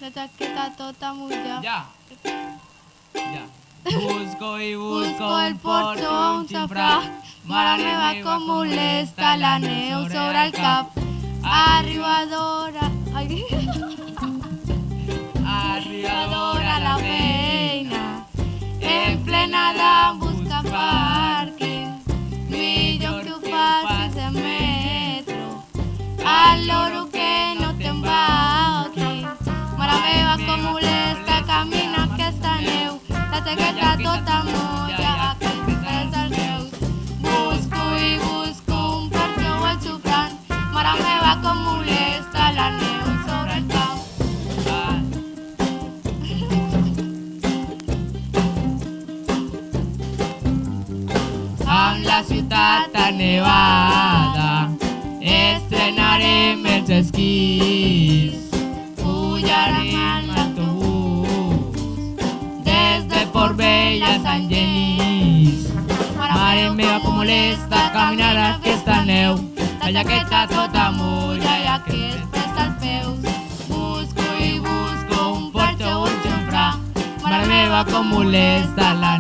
la jaqueta tota mulla. Ja. Ja. Busco i Busco el porxo un xafrà, mare meva com molesta la neu sobre el cap. Arribadora, ai, arribadora la feina, en plena de buscar pàrquing, millor que ho facis en metro, al loro que no te'n vagis. Mare meva com molesta, camina aquesta neu, la jaqueta tota molla, aquells pèls als meus. Busco i busco un porxo o el xufrant, mare meva com molesta la neu sobre el cap. Amb la ciutat nevada estrenarem els esquís. Pujarem en l'autobús des de Port Vell a Sant Genís. Mare meva com molesta caminar aquesta neu, la jaqueta tota mulla i aquests pèls als peus. Busco i busco un porxo o un xamfrà, mare meva com molesta la